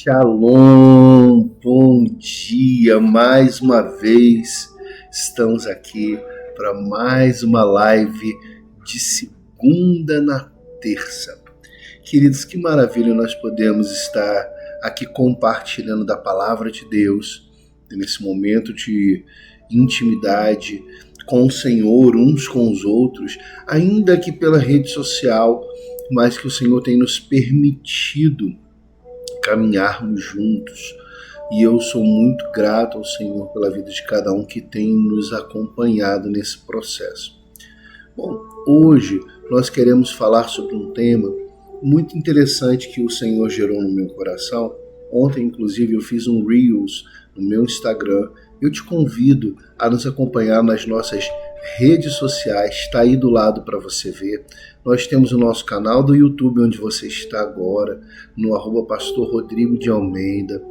Shalom, bom dia, mais uma vez estamos aqui para mais uma live de segunda na terça. Queridos, que maravilha nós podemos estar aqui compartilhando da palavra de Deus, nesse momento de intimidade com o Senhor, uns com os outros, ainda que pela rede social, mas que o Senhor tem nos permitido caminharmos juntos. E eu sou muito grato ao Senhor pela vida de cada um que tem nos acompanhado nesse processo. Bom, hoje nós queremos falar sobre um tema muito interessante que o Senhor gerou no meu coração. Ontem, inclusive, eu fiz um Reels no meu Instagram. Eu te convido a nos acompanhar nas nossas redes sociais, está aí do lado para você ver. Nós temos o nosso canal do YouTube, onde você está agora, no @Pastor Rodrigo de Almeida,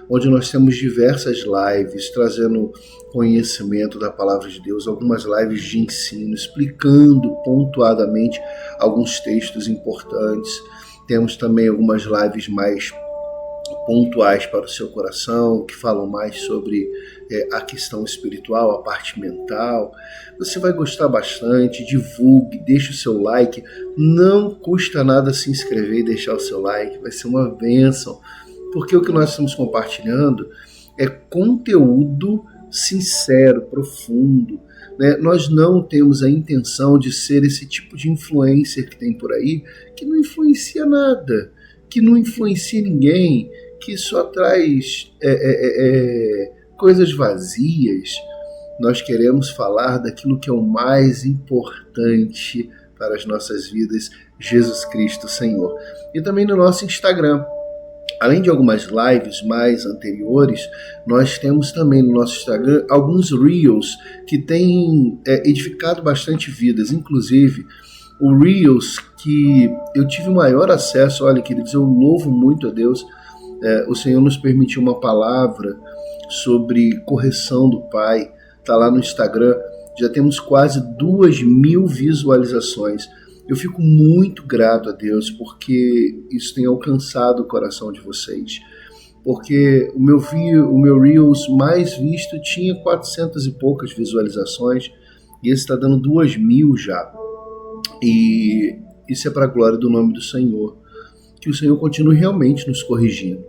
onde nós temos diversas lives, trazendo conhecimento da Palavra de Deus, algumas lives de ensino, explicando pontuadamente alguns textos importantes. Temos também algumas lives mais pontuais para o seu coração, que falam mais sobre a questão espiritual, a parte mental. Você vai gostar bastante, divulgue, deixe o seu like. Não custa nada se inscrever e deixar o seu like, vai ser uma bênção, porque o que nós estamos compartilhando é conteúdo sincero, profundo, né? Nós não temos a intenção de ser esse tipo de influencer que tem por aí, que não influencia nada, que não influencia ninguém, que só traz coisas vazias. Nós queremos falar daquilo que é o mais importante para as nossas vidas, Jesus Cristo Senhor. E também no nosso Instagram, além de algumas lives mais anteriores, nós temos também no nosso Instagram alguns Reels que têm edificado bastante vidas. Inclusive, o Reels que eu tive maior acesso, olha, queridos, eu louvo muito a Deus. O Senhor nos permitiu uma palavra sobre correção do pai, está lá no Instagram, já temos quase 2.000 visualizações. Eu fico muito grato a Deus, porque isso tem alcançado o coração de vocês, porque o meu Reels mais visto tinha 400 e poucas visualizações, e esse está dando 2.000 já, e isso é para a glória do nome do Senhor. Que o Senhor continue realmente nos corrigindo.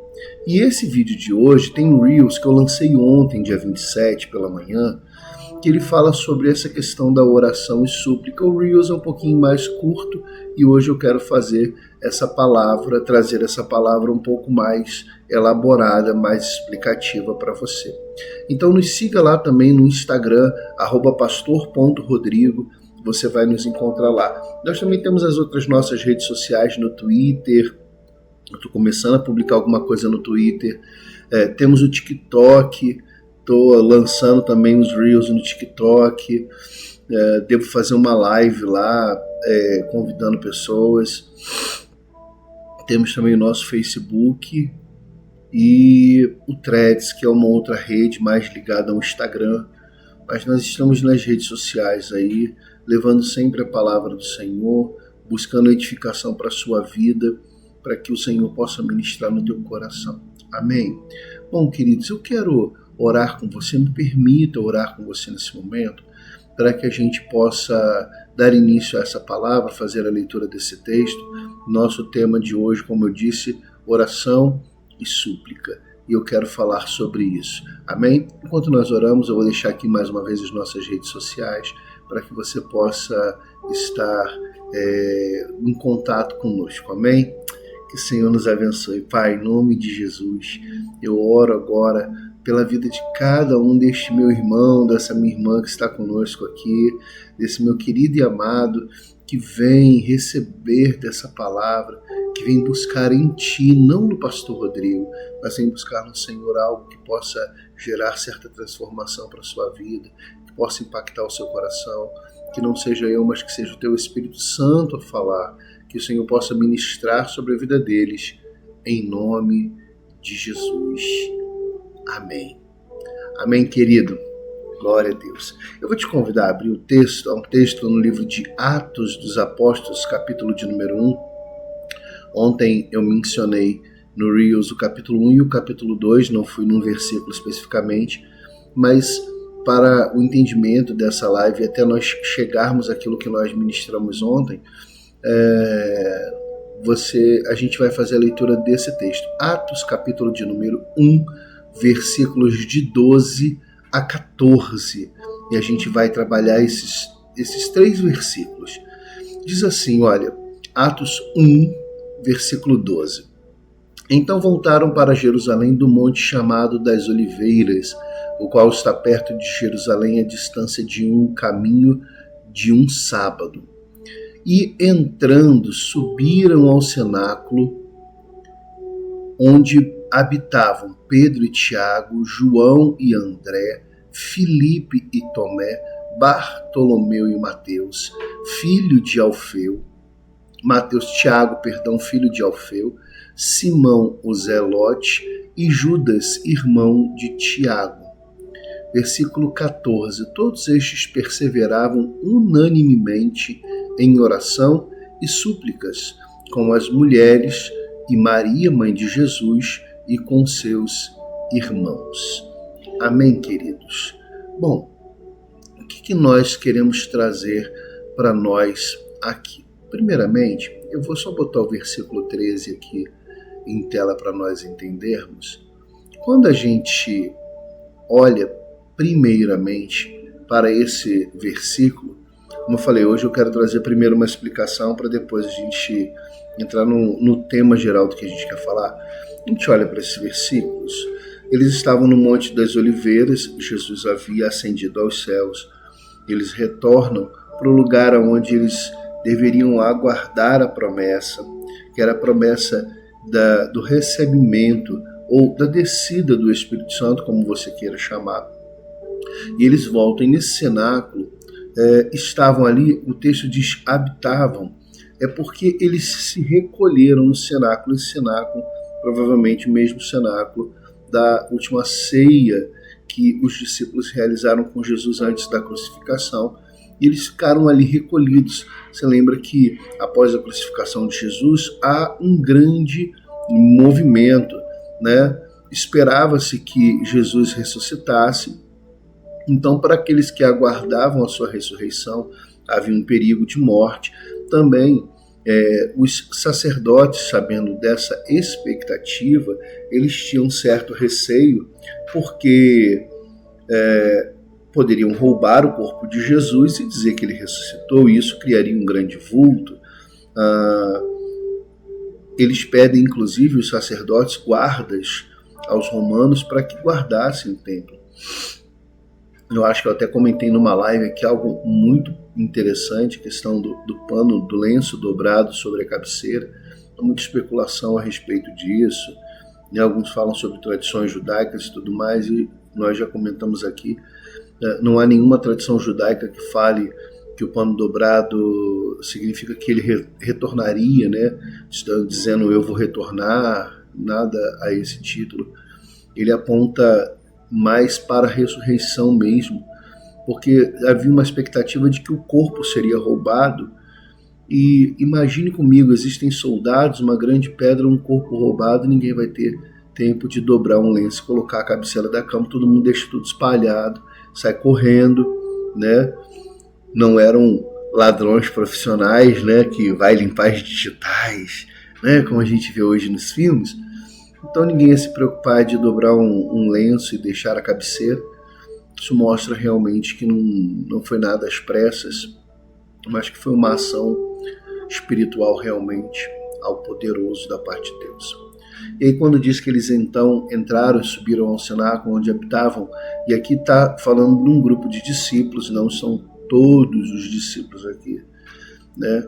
E esse vídeo de hoje tem um Reels que eu lancei ontem, dia 27, pela manhã, que ele fala sobre essa questão da oração e súplica. O Reels é um pouquinho mais curto e hoje eu quero fazer essa palavra, trazer essa palavra um pouco mais elaborada, mais explicativa para você. Então nos siga lá também no Instagram, @pastor.rodrigo, você vai nos encontrar lá. Nós também temos as outras nossas redes sociais no Twitter. Eu estou começando a publicar alguma coisa no Twitter. Temos o TikTok. Estou lançando também os Reels no TikTok. Devo fazer uma live lá, convidando pessoas. Temos também o nosso Facebook e o Threads, que é uma outra rede mais ligada ao Instagram. Mas nós estamos nas redes sociais aí, levando sempre a palavra do Senhor, buscando edificação para a sua vida, para que o Senhor possa ministrar no teu coração. Amém? Bom, queridos, eu quero orar com você, me permita orar com você nesse momento, para que a gente possa dar início a essa palavra, fazer a leitura desse texto. Nosso tema de hoje, como eu disse, oração e súplica. E eu quero falar sobre isso. Amém? Enquanto nós oramos, eu vou deixar aqui mais uma vez as nossas redes sociais, para que você possa estar em contato conosco. Amém? Que o Senhor nos abençoe. Pai, em nome de Jesus, eu oro agora pela vida de cada um deste meu irmão, dessa minha irmã que está conosco aqui, desse meu querido e amado, que vem receber dessa palavra, que vem buscar em Ti, não no Pastor Rodrigo, mas vem buscar no Senhor algo que possa gerar certa transformação para a sua vida, que possa impactar o seu coração, que não seja eu, mas que seja o Teu Espírito Santo a falar, que o Senhor possa ministrar sobre a vida deles, em nome de Jesus. Amém. Amém, querido. Glória a Deus. Eu vou te convidar a abrir o texto, um texto no livro de Atos dos Apóstolos, capítulo de número 1. Ontem eu mencionei no Reels o capítulo 1 e o capítulo 2, não fui num versículo especificamente, mas para o entendimento dessa live, até nós chegarmos àquilo que nós ministramos ontem, a gente vai fazer a leitura desse texto. Atos, capítulo de número 1, versículos de 12 a 14. E a gente vai trabalhar esses 3 versículos. Diz assim, olha, Atos 1, versículo 12. Então voltaram para Jerusalém do monte chamado das Oliveiras, o qual está perto de Jerusalém, a distância de um caminho de um sábado. E entrando, subiram ao cenáculo, onde habitavam Pedro e Tiago, João e André, Filipe e Tomé, Bartolomeu e Mateus, filho de Alfeu, filho de Alfeu, Simão o Zelote e Judas, irmão de Tiago. Versículo 14. Todos estes perseveravam unanimemente em oração e súplicas com as mulheres e Maria, mãe de Jesus, e com seus irmãos. Amém, queridos? Bom, o que nós queremos trazer para nós aqui? Primeiramente, eu vou só botar o versículo 13 aqui em tela para nós entendermos. Quando a gente olha primeiramente para esse versículo, como eu falei, hoje eu quero trazer primeiro uma explicação para depois a gente entrar no tema geral do que a gente quer falar. A gente olha para esses versículos, eles estavam no Monte das Oliveiras, Jesus havia ascendido aos céus, eles retornam para o lugar onde eles deveriam aguardar a promessa, que era a promessa do recebimento ou da descida do Espírito Santo, como você queira chamar. E eles voltam, e nesse cenáculo estavam ali, o texto diz habitavam, é porque eles se recolheram no cenáculo, esse cenáculo, provavelmente o mesmo cenáculo da última ceia que os discípulos realizaram com Jesus antes da crucificação, e eles ficaram ali recolhidos. Você lembra que após a crucificação de Jesus há um grande movimento, né? Esperava-se que Jesus ressuscitasse, então para aqueles que aguardavam a sua ressurreição havia um perigo de morte. Também os sacerdotes, sabendo dessa expectativa, eles tinham certo receio, porque poderiam roubar o corpo de Jesus e dizer que ele ressuscitou, e isso criaria um grande vulto. Eles pedem, inclusive, os sacerdotes guardas aos romanos para que guardassem o templo. Eu acho que eu até comentei numa live aqui algo muito interessante, a questão do pano, do lenço dobrado sobre a cabeceira. Há muita especulação a respeito disso, e alguns falam sobre tradições judaicas e tudo mais, e nós já comentamos aqui, não há nenhuma tradição judaica que fale que o pano dobrado significa que ele retornaria, né? Dizendo eu vou retornar, nada a esse título. Ele aponta mais para a ressurreição mesmo, porque havia uma expectativa de que o corpo seria roubado. E imagine comigo, existem soldados, uma grande pedra, um corpo roubado, ninguém vai ter tempo de dobrar um lenço, colocar a cabeceira da cama, todo mundo deixa tudo espalhado, sai correndo, né? Não eram ladrões profissionais, né, que vai limpar as digitais, né, como a gente vê hoje nos filmes. Então ninguém ia se preocupar de dobrar um lenço e deixar a cabeceira. Isso mostra realmente que não foi nada às pressas, mas que foi uma ação espiritual realmente ao poderoso da parte de Deus. E aí quando diz que eles então entraram e subiram ao cenáculo onde habitavam, e aqui está falando de um grupo de discípulos, não são todos os discípulos aqui, né?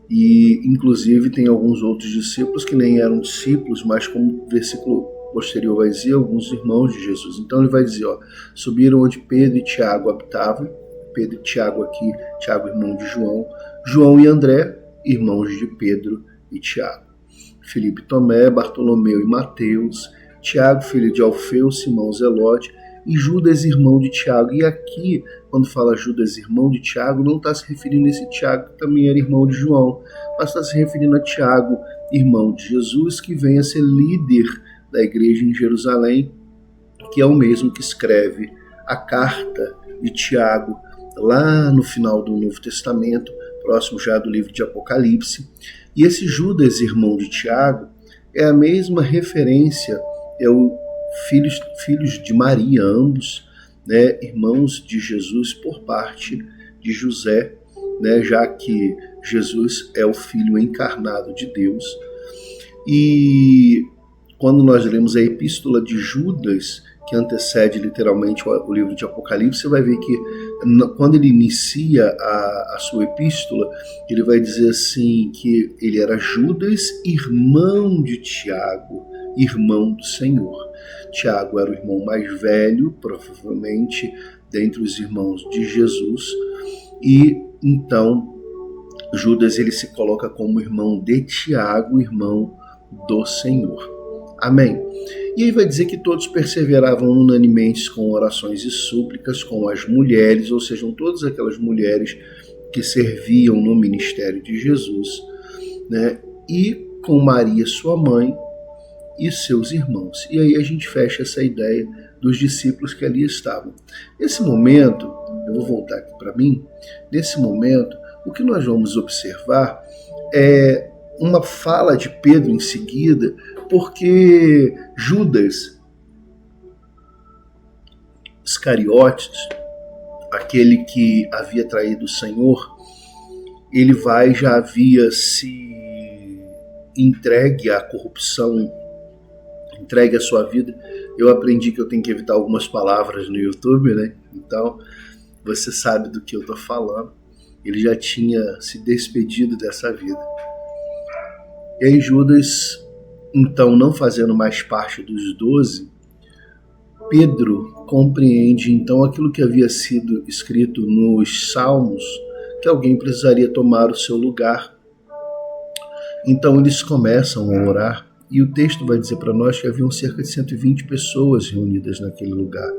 E inclusive tem alguns outros discípulos que nem eram discípulos, mas como o versículo posterior vai dizer, alguns irmãos de Jesus. Então ele vai dizer, subiram onde Pedro e Tiago habitavam. Pedro e Tiago aqui, Tiago irmão de João, João e André, irmãos de Pedro e Tiago, Filipe e Tomé, Bartolomeu e Mateus, Tiago filho de Alfeu, Simão Zelote e Judas irmão de Tiago. E aqui, quando fala Judas irmão de Tiago, não está se referindo a esse Tiago que também era irmão de João, mas está se referindo a Tiago, irmão de Jesus, que vem a ser líder da igreja em Jerusalém, que é o mesmo que escreve a carta de Tiago, lá no final do Novo Testamento, próximo já do livro de Apocalipse. E esse Judas, irmão de Tiago, é a mesma referência, é o filhos de Maria, ambos, né, irmãos de Jesus por parte de José, né, já que Jesus é o Filho encarnado de Deus. E quando nós lemos a epístola de Judas, que antecede literalmente o livro de Apocalipse, você vai ver que quando ele inicia a sua epístola, ele vai dizer assim que ele era Judas, irmão de Tiago, irmão do Senhor. Tiago era o irmão mais velho, provavelmente, dentre os irmãos de Jesus, e então Judas ele se coloca como irmão de Tiago, irmão do Senhor. Amém. E aí vai dizer que todos perseveravam unanimemente com orações e súplicas com as mulheres, ou sejam, todas aquelas mulheres que serviam no ministério de Jesus, né? E com Maria, sua mãe, e seus irmãos. E aí a gente fecha essa ideia dos discípulos que ali estavam. Nesse momento, eu vou voltar aqui para mim, nesse momento, o que nós vamos observar é uma fala de Pedro em seguida, porque Judas Iscariotes, aquele que havia traído o Senhor, ele já havia se entregue à corrupção, entregue a sua vida. Eu aprendi que eu tenho que evitar algumas palavras no YouTube, né? Então, você sabe do que eu estou falando. Ele já tinha se despedido dessa vida. E aí Judas, então, não fazendo mais parte dos 12, Pedro compreende, então, aquilo que havia sido escrito nos Salmos, que alguém precisaria tomar o seu lugar. Então, eles começam a orar. E o texto vai dizer para nós que haviam cerca de 120 pessoas reunidas naquele lugar.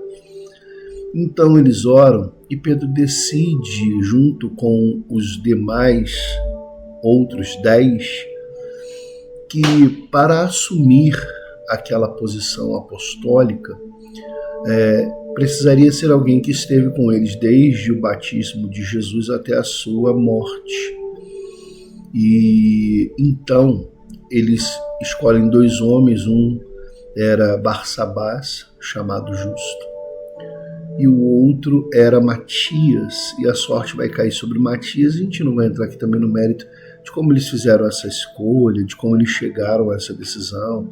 Então eles oram e Pedro decide, junto com os demais outros 10, que para assumir aquela posição apostólica, precisaria ser alguém que esteve com eles desde o batismo de Jesus até a sua morte. E então eles escolhem 2 homens, um era Barsabás, chamado Justo, e o outro era Matias, e a sorte vai cair sobre Matias. A gente não vai entrar aqui também no mérito de como eles fizeram essa escolha, de como eles chegaram a essa decisão,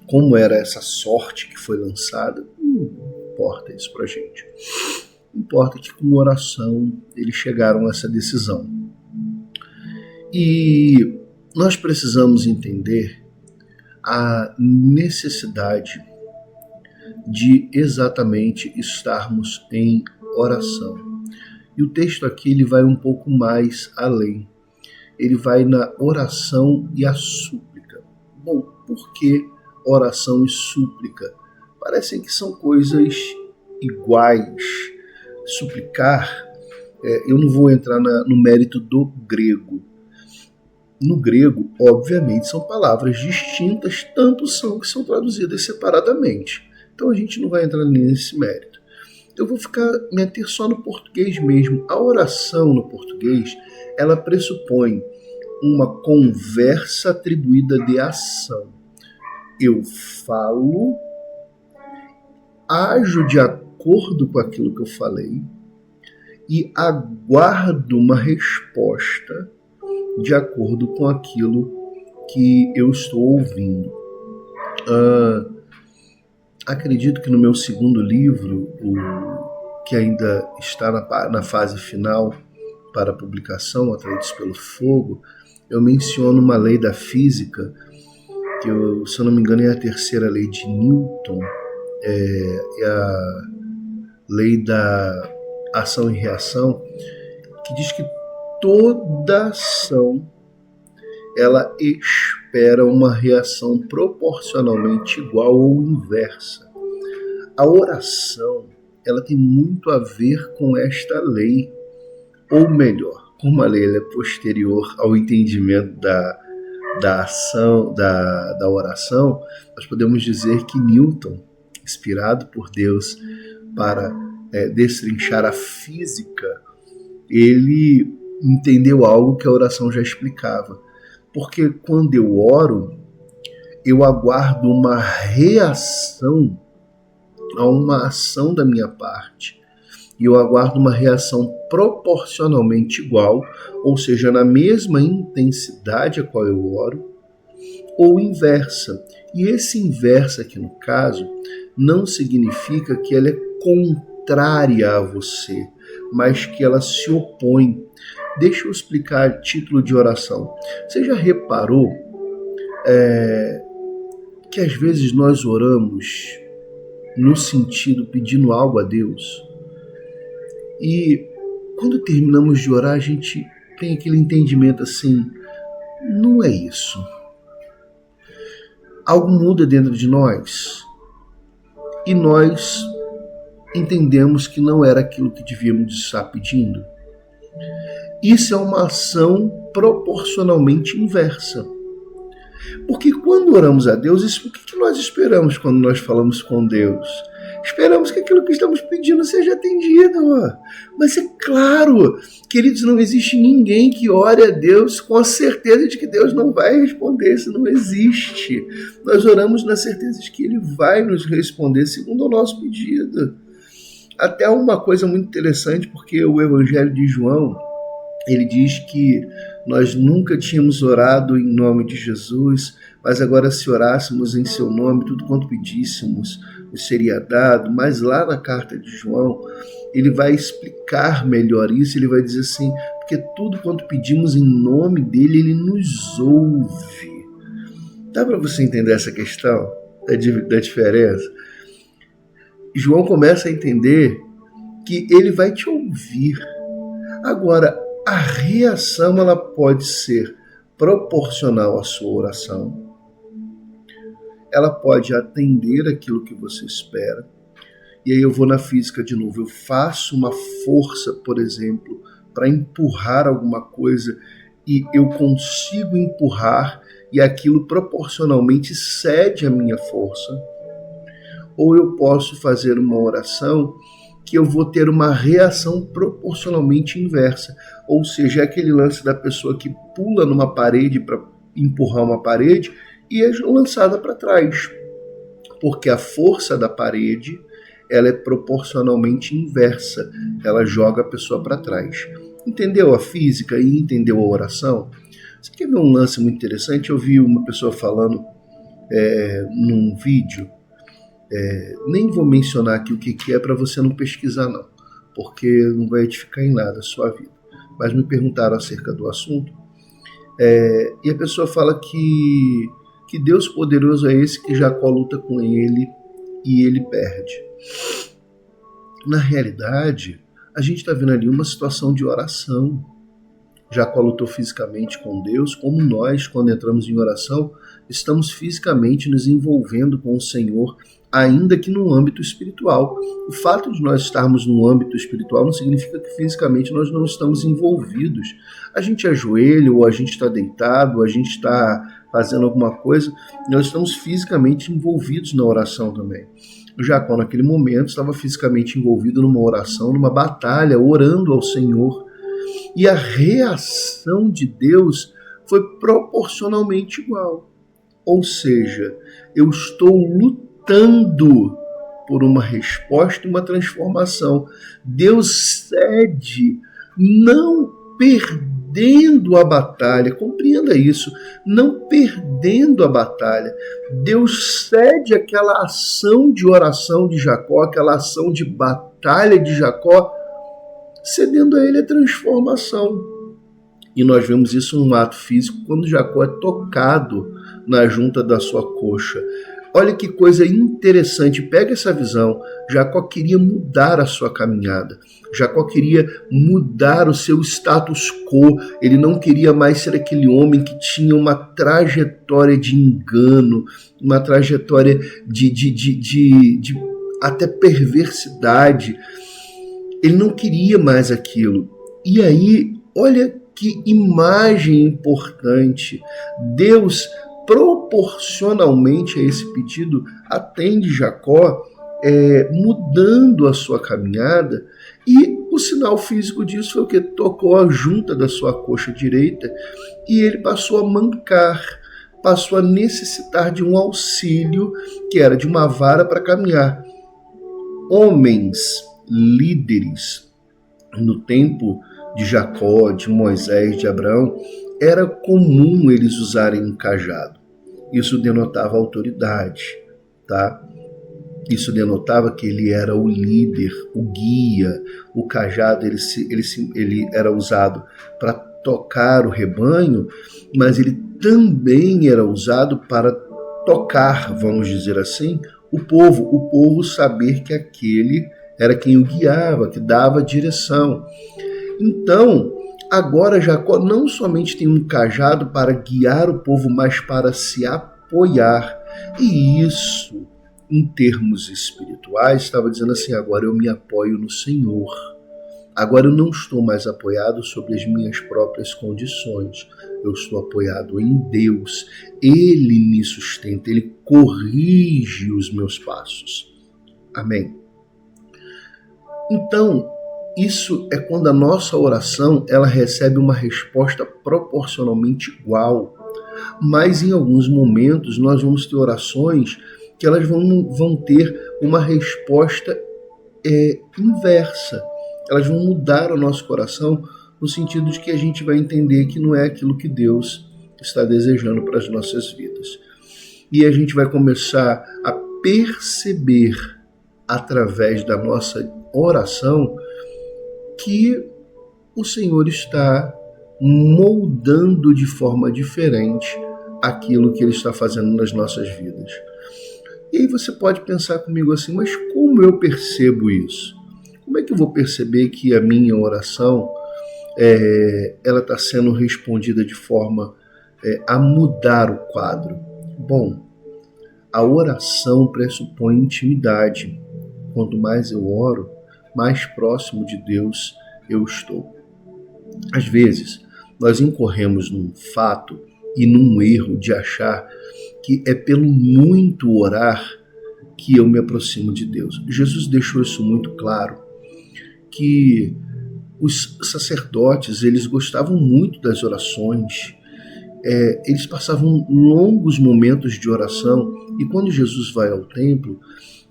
como era essa sorte que foi lançada. Não importa isso pra gente. Importa que com oração eles chegaram a essa decisão. E nós precisamos entender a necessidade de exatamente estarmos em oração. E o texto aqui ele vai um pouco mais além. Ele vai na oração e a súplica. Bom, por que oração e súplica? Parecem que são coisas iguais. Suplicar, eu não vou entrar no mérito do grego. No grego, obviamente, são palavras distintas, tanto são que são traduzidas separadamente. Então a gente não vai entrar nesse mérito. Eu vou me ater só no português mesmo. A oração no português, ela pressupõe uma conversa atribuída de ação. Eu falo, ajo de acordo com aquilo que eu falei e aguardo uma resposta de acordo com aquilo que eu estou ouvindo. Acredito que no meu segundo livro, que ainda está na fase final para publicação, Atraídos pelo Fogo, eu menciono uma lei da física, que se eu não me engano é a terceira lei de Newton, é a lei da ação e reação, que diz que toda ação ela espera uma reação proporcionalmente igual ou inversa. A oração ela tem muito a ver com esta lei, ou melhor, como a lei é posterior ao entendimento da ação, da oração, nós podemos dizer que Newton, inspirado por Deus para destrinchar a física, ele entendeu algo que a oração já explicava. Porque quando eu oro, eu aguardo uma reação a uma ação da minha parte. E eu aguardo uma reação proporcionalmente igual, ou seja, na mesma intensidade a qual eu oro, ou inversa. E esse inversa aqui no caso não significa que ela é contrária a você, mas que ela se opõe. Deixa eu explicar título de oração. Você já reparou que às vezes nós oramos no sentido pedindo algo a Deus? E quando terminamos de orar, a gente tem aquele entendimento assim, não é isso. Algo muda dentro de nós e nós entendemos que não era aquilo que devíamos estar pedindo. Isso é uma ação proporcionalmente inversa. Porque quando oramos a Deus, o que nós esperamos quando nós falamos com Deus? Esperamos que aquilo que estamos pedindo seja atendido. Mas é claro, queridos, não existe ninguém que ore a Deus com a certeza de que Deus não vai responder. Isso não existe. Nós oramos na certeza de que Ele vai nos responder segundo o nosso pedido. Até uma coisa muito interessante, porque o Evangelho de João, ele diz que nós nunca tínhamos orado em nome de Jesus, mas agora se orássemos em seu nome, tudo quanto pedíssemos nos seria dado. Mas lá na carta de João, ele vai explicar melhor isso, ele vai dizer assim, porque tudo quanto pedimos em nome dele, ele nos ouve. Dá para você entender essa questão da diferença? João começa a entender que ele vai te ouvir. Agora, a reação ela pode ser proporcional à sua oração. Ela pode atender aquilo que você espera. E aí eu vou na física de novo. Eu faço uma força, por exemplo, para empurrar alguma coisa e eu consigo empurrar e aquilo proporcionalmente cede à minha força. Ou eu posso fazer uma oração que eu vou ter uma reação proporcionalmente inversa. Ou seja, é aquele lance da pessoa que pula numa parede para empurrar uma parede e é lançada para trás. Porque a força da parede ela é proporcionalmente inversa. Ela joga a pessoa para trás. Entendeu a física e entendeu a oração? Você quer ver um lance muito interessante? Eu vi uma pessoa falando num vídeo. Nem vou mencionar aqui o que é para você não pesquisar não, porque não vai edificar em nada a sua vida, mas me perguntaram acerca do assunto, e a pessoa fala que Deus poderoso é esse que Jacó luta com ele e ele perde. Na realidade, a gente está vendo ali uma situação de oração. Jacó lutou fisicamente com Deus, como nós, quando entramos em oração, estamos fisicamente nos envolvendo com o Senhor, ainda que no âmbito espiritual. O fato de nós estarmos no âmbito espiritual não significa que fisicamente nós não estamos envolvidos. A gente ajoelha, ou a gente está deitado, ou a gente está fazendo alguma coisa, nós estamos fisicamente envolvidos na oração também. O Jacó, naquele momento, estava fisicamente envolvido numa oração, numa batalha, orando ao Senhor. E a reação de Deus foi proporcionalmente igual. Ou seja, eu estou lutando por uma resposta e uma transformação. Deus cede, não perdendo a batalha. Compreenda isso, não perdendo a batalha. Deus cede aquela ação de oração de Jacó, aquela ação de batalha de Jacó, cedendo a ele a transformação. E nós vemos isso num ato físico quando Jacó é tocado na junta da sua coxa. Olha que coisa interessante, pega essa visão. Jacó queria mudar a sua caminhada. Jacó queria mudar o seu status quo. Ele não queria mais ser aquele homem que tinha uma trajetória de engano, uma trajetória de até perversidade. Ele não queria mais aquilo. E aí, olha Que imagem importante! Deus, proporcionalmente a esse pedido, atende Jacó, mudando a sua caminhada, e o sinal físico disso foi o que? Tocou a junta da sua coxa direita e ele passou a mancar, passou a necessitar de um auxílio, que era de uma vara para caminhar. Homens, líderes, no tempo de Jacó, de Moisés, de Abraão, era comum eles usarem um cajado. Isso denotava autoridade, tá? Isso denotava que ele era o líder, o guia. O cajado ele era usado para tocar o rebanho, mas ele também era usado para tocar, vamos dizer assim, o povo saber que aquele era quem o guiava, que dava direção. Então, agora Jacó não somente tem um cajado para guiar o povo, mas para se apoiar. E isso, em termos espirituais, estava dizendo assim: agora eu me apoio no Senhor. Agora eu não estou mais apoiado sobre as minhas próprias condições. Eu estou apoiado em Deus. Ele me sustenta, Ele corrige os meus passos. Amém. Então, isso é quando a nossa oração ela recebe uma resposta proporcionalmente igual. Mas em alguns momentos nós vamos ter orações que elas vão ter uma resposta inversa. Elas vão mudar o nosso coração no sentido de que a gente vai entender que não é aquilo que Deus está desejando para as nossas vidas. E a gente vai começar a perceber através da nossa oração que o Senhor está moldando de forma diferente aquilo que Ele está fazendo nas nossas vidas. E aí você pode pensar comigo assim: mas como eu percebo isso? Como é que eu vou perceber que a minha oração ela está sendo respondida de forma a mudar o quadro? Bom, a oração pressupõe intimidade. Quanto mais eu oro, mais próximo de Deus eu estou. Às vezes, nós incorremos num fato e num erro de achar que é pelo muito orar que eu me aproximo de Deus. Jesus deixou isso muito claro, que os sacerdotes, eles gostavam muito das orações, eles passavam longos momentos de oração, e quando Jesus vai ao templo,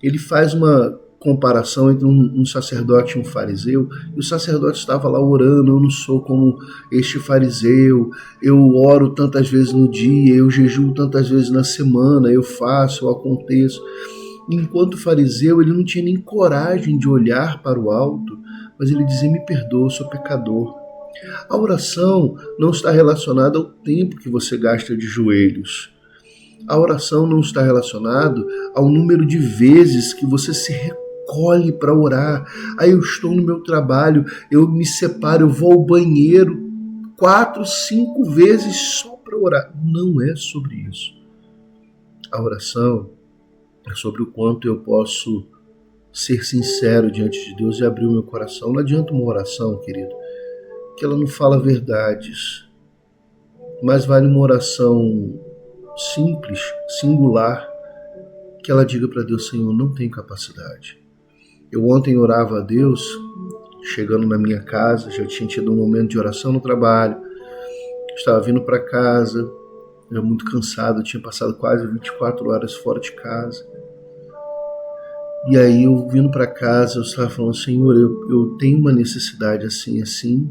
ele faz uma comparação entre um sacerdote e um fariseu, e o sacerdote estava lá orando: eu não sou como este fariseu, eu oro tantas vezes no dia, eu jejuo tantas vezes na semana, eu faço, eu aconteço. Enquanto o fariseu, ele não tinha nem coragem de olhar para o alto, mas ele dizia: me perdoa, eu sou pecador. A oração não está relacionada ao tempo que você gasta de joelhos. A oração não está relacionada ao número de vezes que você se recolhe para orar. Aí eu estou no meu trabalho, eu me separo, eu vou ao banheiro 4, 5 vezes só para orar. Não é sobre isso. A oração é sobre o quanto eu posso ser sincero diante de Deus e abrir o meu coração. Não adianta uma oração, querido, que ela não fala verdades, mas vale uma oração simples, singular, que ela diga para Deus: Senhor, não tenho capacidade. Eu ontem orava a Deus, chegando na minha casa, já tinha tido um momento de oração no trabalho, estava vindo para casa, eu era muito cansado, eu tinha passado quase 24 horas fora de casa. E aí eu vindo para casa, eu estava falando: Senhor, eu tenho uma necessidade assim,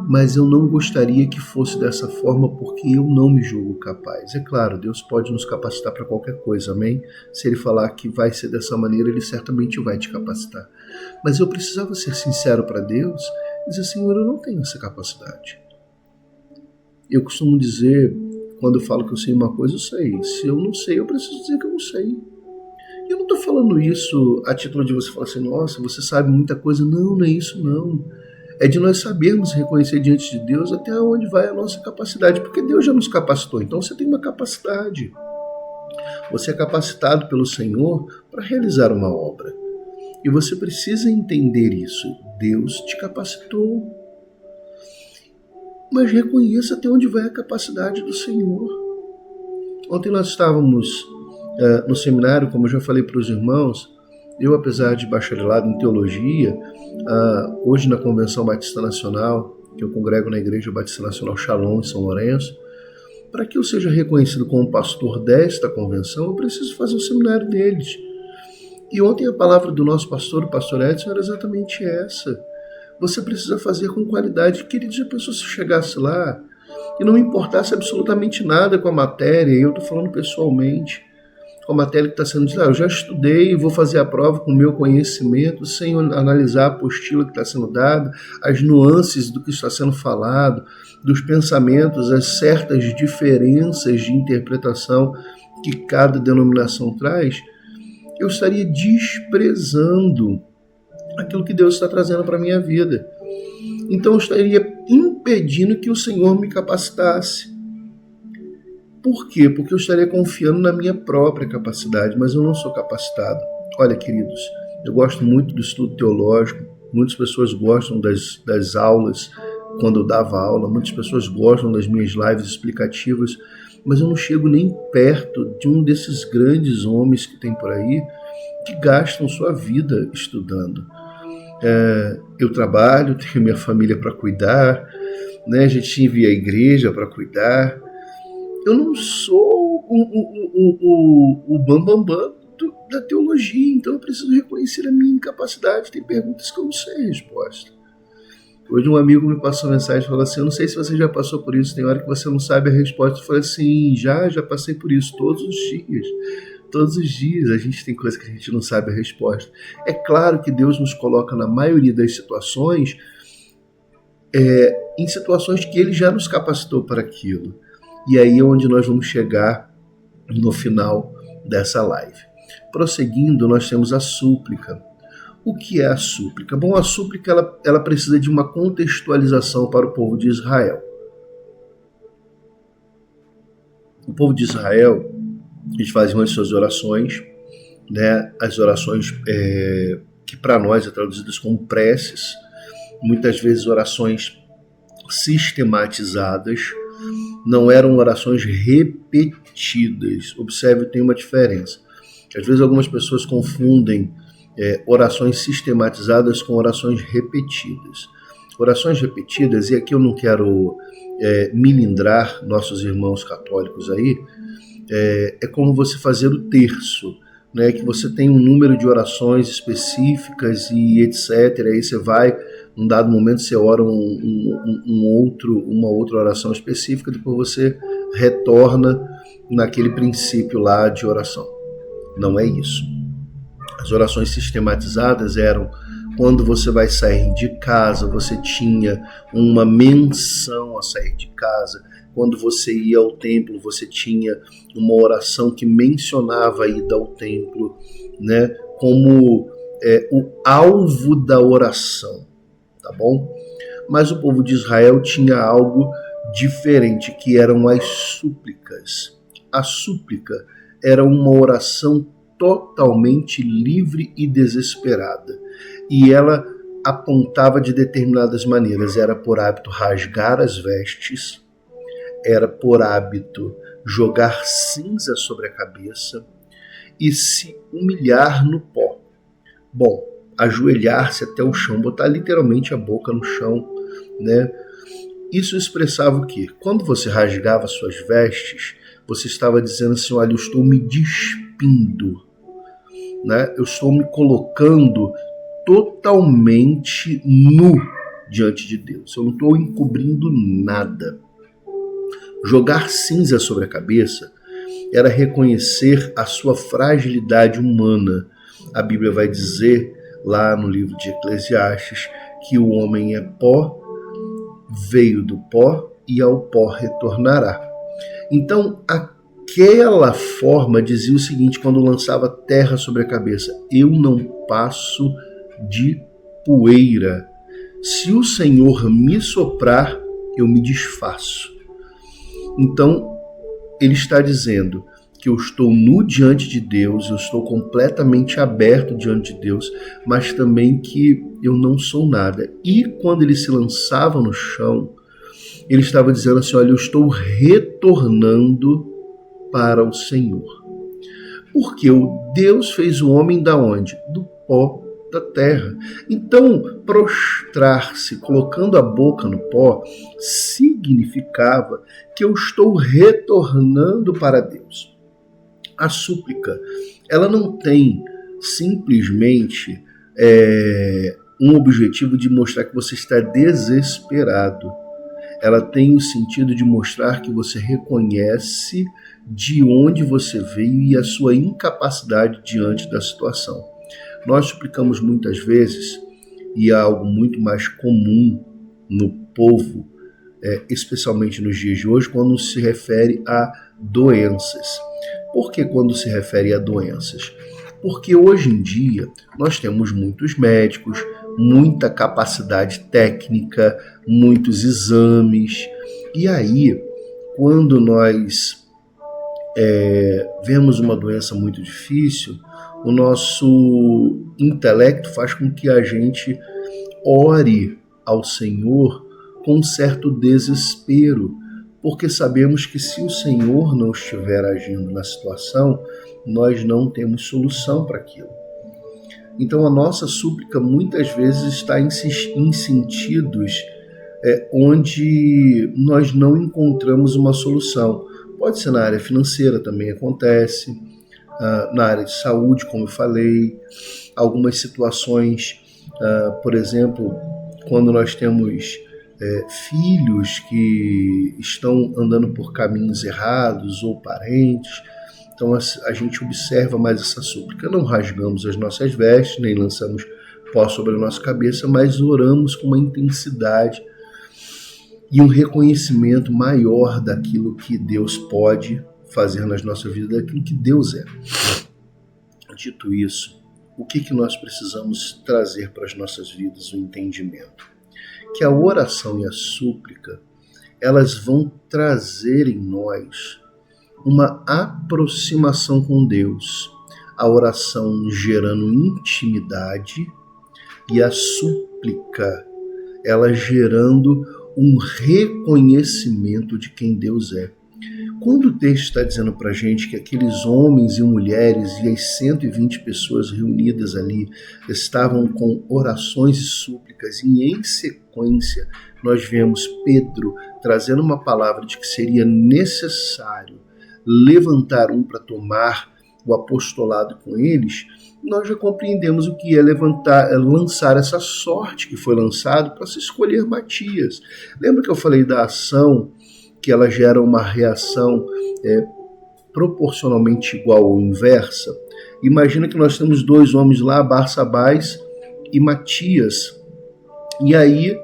mas eu não gostaria que fosse dessa forma, porque eu não me julgo capaz. É claro, Deus pode nos capacitar para qualquer coisa, amém? Se Ele falar que vai ser dessa maneira, Ele certamente vai te capacitar. Mas eu precisava ser sincero para Deus e dizer: Senhor, eu não tenho essa capacidade. Eu costumo dizer, quando eu falo que eu sei uma coisa, eu sei. Se eu não sei, eu preciso dizer que eu não sei. Eu não estou falando isso a título de você falar assim: nossa, você sabe muita coisa. Não, não é isso não. É de nós sabermos reconhecer diante de Deus até onde vai a nossa capacidade, porque Deus já nos capacitou, então você tem uma capacidade. Você é capacitado pelo Senhor para realizar uma obra. E você precisa entender isso. Deus te capacitou. mas reconheça até onde vai a capacidade do Senhor. Ontem nós estávamos no seminário, como eu já falei para os irmãos, eu, apesar de bacharelado em teologia, hoje na Convenção Batista Nacional, que eu congrego na Igreja Batista Nacional Shalom, em São Lourenço, para que eu seja reconhecido como pastor desta convenção, eu preciso fazer o seminário deles. E ontem a palavra do nosso pastor, o pastor Edson, era exatamente essa. Você precisa fazer com qualidade. Queridos, a pessoa se chegasse lá e não importasse absolutamente nada com a matéria, eu estou falando pessoalmente, com a matéria que está sendo dita, eu já estudei, vou fazer a prova com o meu conhecimento, sem analisar a apostila que está sendo dada, as nuances do que está sendo falado, dos pensamentos, as certas diferenças de interpretação que cada denominação traz, eu estaria desprezando aquilo que Deus está trazendo para a minha vida. Então eu estaria impedindo que o Senhor me capacitasse. Por quê? Porque eu estaria confiando na minha própria capacidade, mas eu não sou capacitado. Olha, queridos, eu gosto muito do estudo teológico, muitas pessoas gostam das aulas, quando eu dava aula, muitas pessoas gostam das minhas lives explicativas, mas eu não chego nem perto de um desses grandes homens que tem por aí, que gastam sua vida estudando. Eu trabalho, tenho minha família para cuidar, né? A gente envia a igreja para cuidar. Eu não sou o bambambam da teologia, então eu preciso reconhecer a minha incapacidade. Tem perguntas que eu não sei a resposta. Hoje um amigo me passou uma mensagem e falou assim, eu não sei se você já passou por isso, tem hora que você não sabe a resposta. Eu falei assim, já passei por isso todos os dias. Todos os dias a gente tem coisa que a gente não sabe a resposta. É claro que Deus nos coloca na maioria das situações, em situações que Ele já nos capacitou para aquilo. E aí é onde nós vamos chegar no final dessa live. Prosseguindo, nós temos a súplica. O que é a súplica? Bom, a súplica ela precisa de uma contextualização para o povo de Israel. O povo de Israel, eles faziam as suas orações, né? As orações que para nós é traduzidas como preces, muitas vezes orações sistematizadas, não eram orações repetidas. Observe, tem uma diferença. Às vezes algumas pessoas confundem orações sistematizadas com orações repetidas. Orações repetidas, e aqui eu não quero milindrar nossos irmãos católicos aí, é como você fazer o terço, né? Que você tem um número de orações específicas e etc. Aí você vai, num dado momento você ora uma outra oração específica, depois você retorna naquele princípio lá de oração. Não é isso. As orações sistematizadas eram quando você vai sair de casa, você tinha uma menção a sair de casa. Quando você ia ao templo, você tinha uma oração que mencionava a ida ao templo, né, como o alvo da oração, tá bom? Mas o povo de Israel tinha algo diferente, que eram as súplicas. A súplica era uma oração totalmente livre e desesperada. E ela apontava de determinadas maneiras. Era por hábito rasgar as vestes, era por hábito jogar cinza sobre a cabeça e se humilhar no pó. Bom, ajoelhar-se até o chão, botar literalmente a boca no chão, né? Isso expressava o quê? Quando você rasgava suas vestes, você estava dizendo assim, olha, eu estou me despindo, né? Eu estou me colocando totalmente nu diante de Deus. Eu não estou encobrindo nada. Jogar cinza sobre a cabeça era reconhecer a sua fragilidade humana. A Bíblia vai dizer lá no livro de Eclesiastes que o homem é pó, veio do pó e ao pó retornará. Então, aquela forma dizia o seguinte, quando lançava terra sobre a cabeça, eu não passo de poeira. Se o Senhor me soprar, eu me desfaço. Então, ele está dizendo que eu estou nu diante de Deus, eu estou completamente aberto diante de Deus, mas também que eu não sou nada. E quando ele se lançava no chão, ele estava dizendo assim: olha, eu estou retornando para o Senhor. Porque o Deus fez o homem da onde? Do pó da terra. Então, prostrar-se, colocando a boca no pó, significava que eu estou retornando para Deus. A súplica, ela não tem simplesmente um objetivo de mostrar que você está desesperado. Ela tem o sentido de mostrar que você reconhece de onde você veio e a sua incapacidade diante da situação. Nós suplicamos muitas vezes, e é algo muito mais comum no povo, especialmente nos dias de hoje, quando se refere a doenças. Por que quando se refere a doenças? Porque hoje em dia nós temos muitos médicos, muita capacidade técnica, muitos exames, e aí, quando nós vemos uma doença muito difícil, o nosso intelecto faz com que a gente ore ao Senhor com um certo desespero, porque sabemos que se o Senhor não estiver agindo na situação, nós não temos solução para aquilo. Então a nossa súplica muitas vezes está em sentidos onde nós não encontramos uma solução. Pode ser na área financeira, também acontece, na área de saúde, como eu falei, algumas situações, por exemplo, quando nós temos filhos que estão andando por caminhos errados ou parentes. Então a gente observa mais essa súplica. Não rasgamos as nossas vestes, nem lançamos pó sobre a nossa cabeça, mas oramos com uma intensidade e um reconhecimento maior daquilo que Deus pode fazer nas nossas vidas, daquilo que Deus é. Dito isso, o que nós precisamos trazer para as nossas vidas? O entendimento. Que a oração e a súplica, elas vão trazer em nós uma aproximação com Deus. A oração gerando intimidade e a súplica, ela gerando um reconhecimento de quem Deus é. Quando o texto está dizendo para a gente que aqueles homens e mulheres e as 120 pessoas reunidas ali estavam com orações e súplicas, e em sequência nós vemos Pedro trazendo uma palavra de que seria necessário levantar um para tomar o apostolado com eles, nós já compreendemos o que é lançar essa sorte que foi lançado para se escolher Matias. Lembra que eu falei da ação que ela gera uma reação proporcionalmente igual ou inversa? Imagina que nós temos dois homens lá, Barsabás e Matias, e aí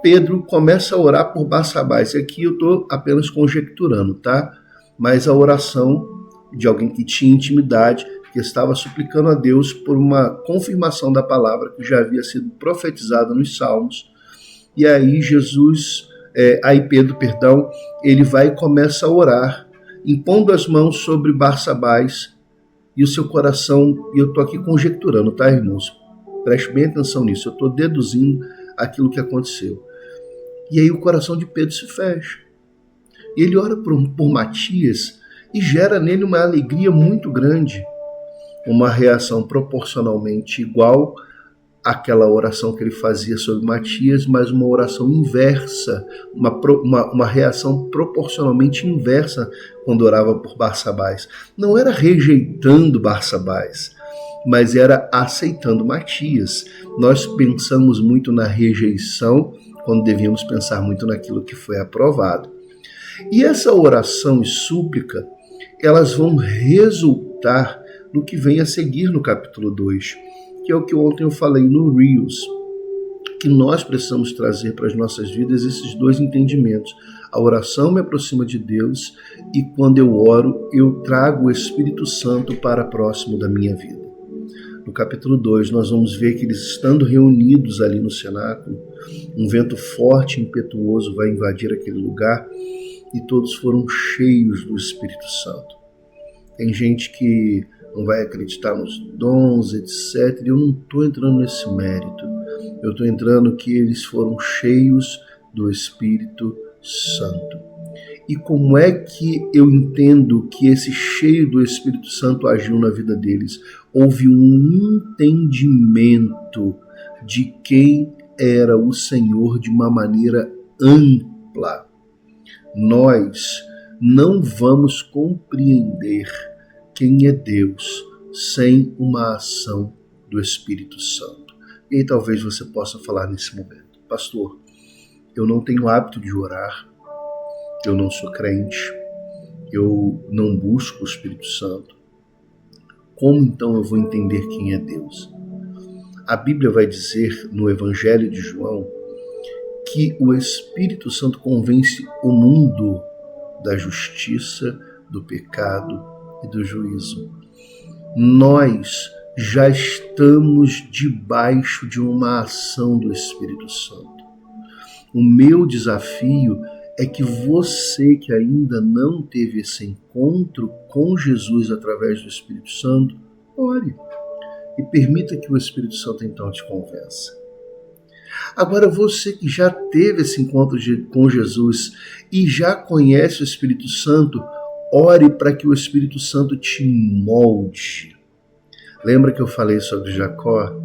Pedro começa a orar por Barsabás. Aqui eu estou apenas conjecturando, tá? Mas a oração de alguém que tinha intimidade, que estava suplicando a Deus por uma confirmação da palavra que já havia sido profetizada nos Salmos. E aí Pedro, ele vai e começa a orar, impondo as mãos sobre Barsabás e o seu coração, e eu estou aqui conjecturando, tá, irmãos? Preste bem atenção nisso, eu estou deduzindo aquilo que aconteceu. E aí o coração de Pedro se fecha. Ele ora por Matias e gera nele uma alegria muito grande, uma reação proporcionalmente igual àquela oração que ele fazia sobre Matias, mas uma oração inversa, uma reação proporcionalmente inversa quando orava por Barsabás. Não era rejeitando Barsabás, mas era aceitando Matias. Nós pensamos muito na rejeição quando devíamos pensar muito naquilo que foi aprovado. E essa oração e súplica, elas vão resultar no que vem a seguir no capítulo 2, que é o que ontem eu falei no Reels, que nós precisamos trazer para as nossas vidas esses dois entendimentos. A oração me aproxima de Deus e quando eu oro, eu trago o Espírito Santo para próximo da minha vida. No capítulo 2, nós vamos ver que eles estando reunidos ali no cenáculo, um vento forte e impetuoso vai invadir aquele lugar e todos foram cheios do Espírito Santo. Tem gente que não vai acreditar nos dons, etc. Eu não estou entrando nesse mérito. Eu estou entrando que eles foram cheios do Espírito Santo. E como é que eu entendo que esse cheio do Espírito Santo agiu na vida deles? Houve um entendimento de quem era o Senhor de uma maneira ampla. Nós não vamos compreender quem é Deus sem uma ação do Espírito Santo. E aí talvez você possa falar nesse momento: pastor, eu não tenho hábito de orar, eu não sou crente, eu não busco o Espírito Santo. Como então eu vou entender quem é Deus? A Bíblia vai dizer no Evangelho de João que o Espírito Santo convence o mundo da justiça, do pecado e do juízo. Nós já estamos debaixo de uma ação do Espírito Santo. O meu desafio é que você que ainda não teve esse encontro com Jesus através do Espírito Santo, ore e permita que o Espírito Santo então te convença. Agora, você que já teve esse encontro com Jesus e já conhece o Espírito Santo, ore para que o Espírito Santo te molde. Lembra que eu falei sobre Jacó?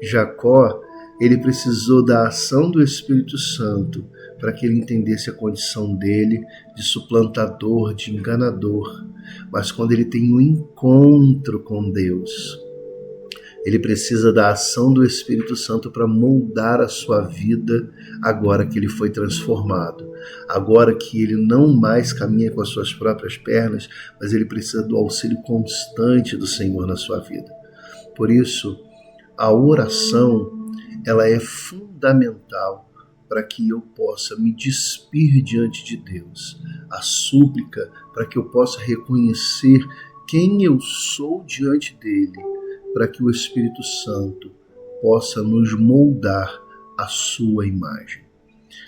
Jacó, ele precisou da ação do Espírito Santo para que ele entendesse a condição dele de suplantador, de enganador. Mas quando ele tem um encontro com Deus, ele precisa da ação do Espírito Santo para moldar a sua vida agora que ele foi transformado. Agora que ele não mais caminha com as suas próprias pernas, mas ele precisa do auxílio constante do Senhor na sua vida. Por isso, a oração, ela é fundamental para que eu possa me despir diante de Deus. A súplica para que eu possa reconhecer quem eu sou diante dele, para que o Espírito Santo possa nos moldar a sua imagem.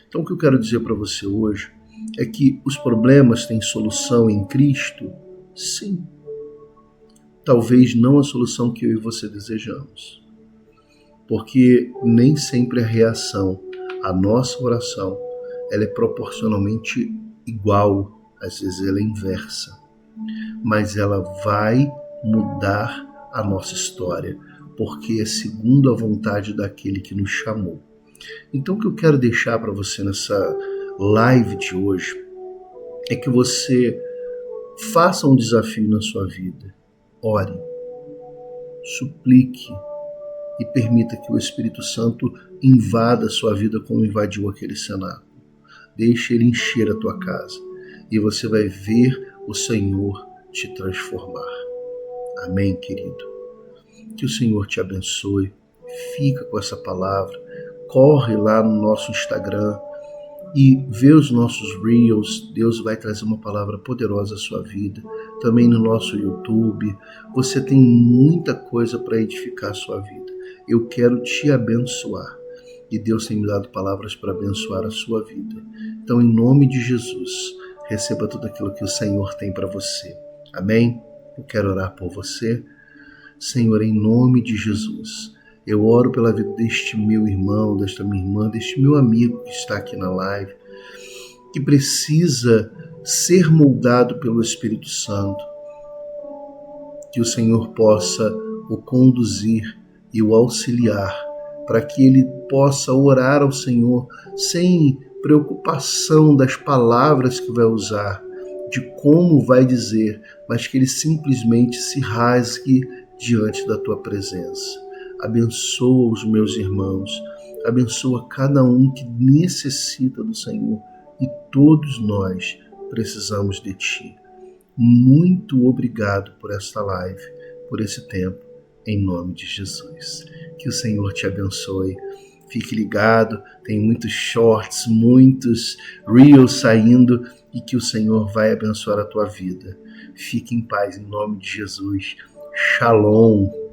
Então, o que eu quero dizer para você hoje é que os problemas têm solução em Cristo? Sim. Talvez não a solução que eu e você desejamos. Porque nem sempre a reação à nossa oração ela é proporcionalmente igual, às vezes ela é inversa. Mas ela vai mudar a nossa história, porque é segundo a vontade daquele que nos chamou. Então o que eu quero deixar para você nessa live de hoje é que você faça um desafio na sua vida. Ore, suplique e permita que o Espírito Santo invada a sua vida como invadiu aquele cenáculo. Deixe ele encher a tua casa e você vai ver o Senhor te transformar. Amém, querido? Que o Senhor te abençoe. Fica com essa palavra. Corre lá no nosso Instagram e vê os nossos Reels. Deus vai trazer uma palavra poderosa à sua vida. Também no nosso YouTube. Você tem muita coisa para edificar a sua vida. Eu quero te abençoar. E Deus tem me dado palavras para abençoar a sua vida. Então, em nome de Jesus, receba tudo aquilo que o Senhor tem para você. Amém? Eu quero orar por você. Senhor, em nome de Jesus, eu oro pela vida deste meu irmão, desta minha irmã, deste meu amigo que está aqui na live, que precisa ser moldado pelo Espírito Santo. Que o Senhor possa o conduzir e o auxiliar, para que ele possa orar ao Senhor sem preocupação das palavras que vai usar, de como vai dizer, mas que ele simplesmente se rasgue diante da tua presença. Abençoa os meus irmãos, abençoa cada um que necessita do Senhor e todos nós precisamos de ti. Muito obrigado por esta live, por esse tempo, em nome de Jesus. Que o Senhor te abençoe. Fique ligado, tem muitos shorts, muitos reels saindo e que o Senhor vai abençoar a tua vida. Fique em paz em nome de Jesus. Shalom.